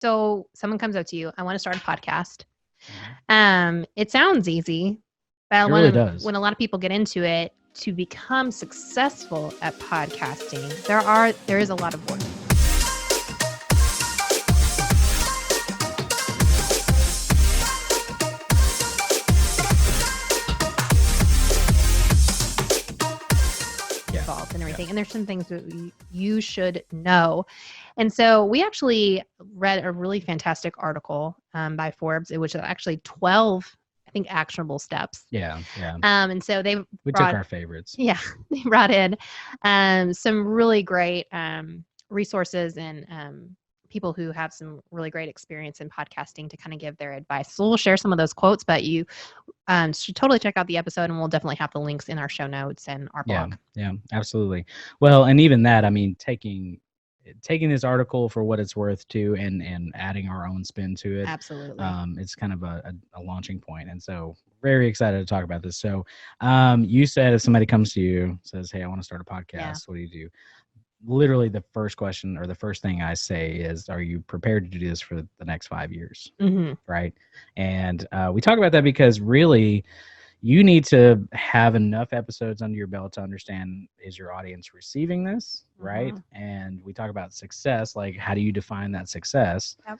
So someone comes up to you, I want to start a podcast. Mhm. It sounds easy, It but really does. when a lot of people get into it, to become successful at podcasting, there is a lot of work. Involved and everything. And there's some things that you should know. And so we actually read a really fantastic article by Forbes, which is actually 12, I think, actionable steps. Yeah. And so We took our favorites. Yeah, they brought in some really great resources and people who have some really great experience in podcasting to kind of give their advice. So we'll share some of those quotes, but you should totally check out the episode, and we'll definitely have the links in our show notes and our blog. Yeah, absolutely. Well, and even that, I mean, taking this article for what it's worth too, and adding our own spin to it. Absolutely. It's kind of a launching point, and so very excited to talk about this. So, you said if somebody comes to you, says, "Hey, I want to start a podcast," what do you do? Literally the first question or the first thing I say is, are you prepared to do this for the next 5 years? Mm-hmm. Right. And we talk about that because really you need to have enough episodes under your belt to understand, is your audience receiving this? Right. And we talk about success, like how do you define that success? Yep.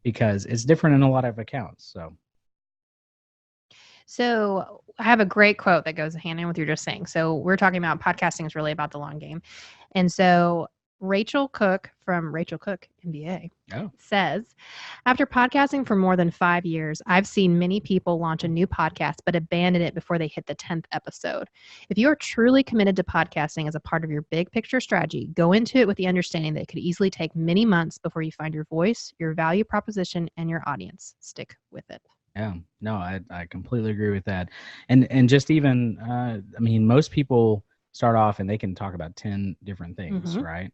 Because it's different in a lot of accounts. So I have a great quote that goes hand in with what you're just saying. So we're talking about podcasting is really about the long game. And so Rachel Cook from Rachel Cook MBA says, after podcasting for more than 5 years, I've seen many people launch a new podcast but abandon it before they hit the 10th episode. If you are truly committed to podcasting as a part of your big picture strategy, go into it with the understanding that it could easily take many months before you find your voice, your value proposition, and your audience. Stick with it. Yeah, no, I completely agree with that. And just even, I mean, most people start off and they can talk about 10 different things, right?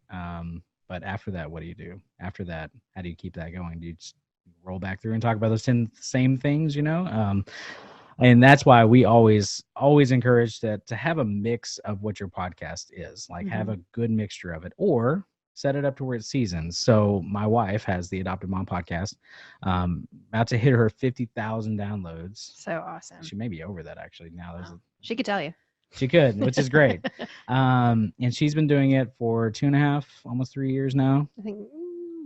But after that, what do you do? After that, how do you keep that going? Do you just roll back through and talk about those 10 same things, and that's why we always encourage that to have a mix of what your podcast is, like have a good mixture of it, or set it up to where it's seasons. So my wife has the Adopted Mom podcast, about to hit her 50,000 downloads. So awesome. She may be over that actually now. She could tell you. She could, which is great. And she's been doing it for 2.5, almost 3 years now. I think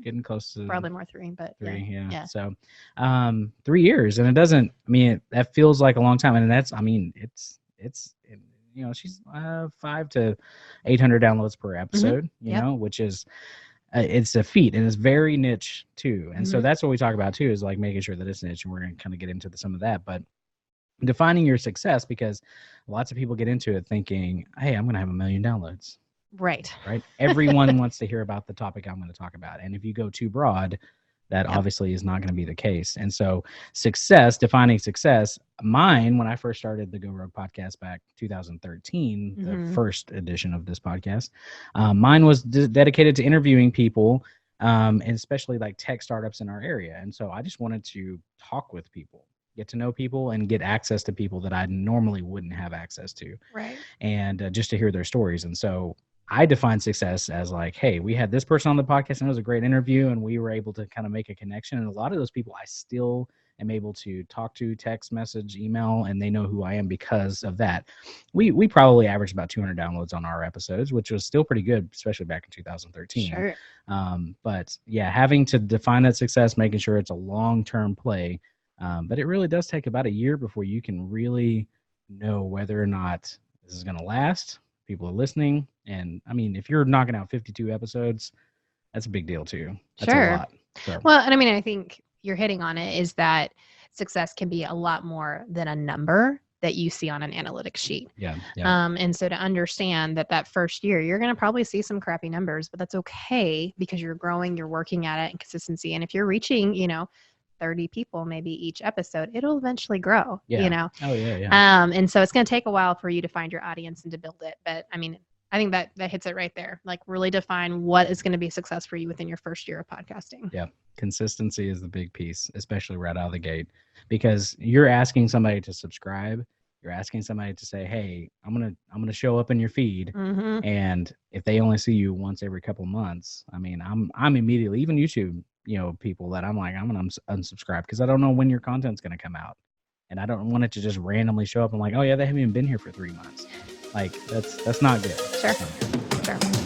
getting close to probably more 3, but 3, yeah. So 3 years, and it doesn't. I mean, that feels like a long time, and that's. I mean, it's she's 500 to 800 downloads per episode. Which is it's a feat, and it's very niche too. And so that's what we talk about too, is like making sure that it's niche, and we're going to kind of get into some of that, but defining your success, because lots of people get into it thinking, hey, I'm going to have 1 million downloads. Right. Everyone wants to hear about the topic I'm going to talk about. And if you go too broad, that obviously is not going to be the case. And so defining success, mine, when I first started the Go Rogue podcast back 2013, the first edition of this podcast, mine was dedicated to interviewing people, and especially like tech startups in our area. And so I just wanted to talk with people, get to know people, and get access to people that I normally wouldn't have access to. Right. And just to hear their stories. And so I define success as like, hey, we had this person on the podcast and it was a great interview, and we were able to kind of make a connection. And a lot of those people I still am able to talk to, text message, email, and they know who I am because of that. We probably averaged about 200 downloads on our episodes, which was still pretty good, especially back in 2013. Sure. But yeah, having to define that success, making sure it's a long-term play. But it really does take about a year before you can really know whether or not this is going to last. People are listening. And I mean, if you're knocking out 52 episodes, that's a big deal too. That's a lot. So. Well, and I mean, I think you're hitting on it, is that success can be a lot more than a number that you see on an analytics sheet. Yeah. And so to understand that first year, you're going to probably see some crappy numbers, but that's okay, because you're growing, you're working at it, and consistency. And if you're reaching, 30 people maybe each episode, it'll eventually grow. Oh yeah. And so it's going to take a while for you to find your audience and to build it. But I mean, I think that hits it right there. Like, really define what is going to be success for you within your first year of podcasting. Yeah. Consistency is the big piece, especially right out of the gate, because you're asking somebody to subscribe. You're asking somebody to say, hey, I'm going to show up in your feed. And if they only see you once every couple months, I mean, I'm immediately, even YouTube people that I'm like, I'm going to unsubscribe because I don't know when your content's going to come out. And I don't want it to just randomly show up. I'm like, oh yeah, they haven't even been here for 3 months. Like that's not good. Sure.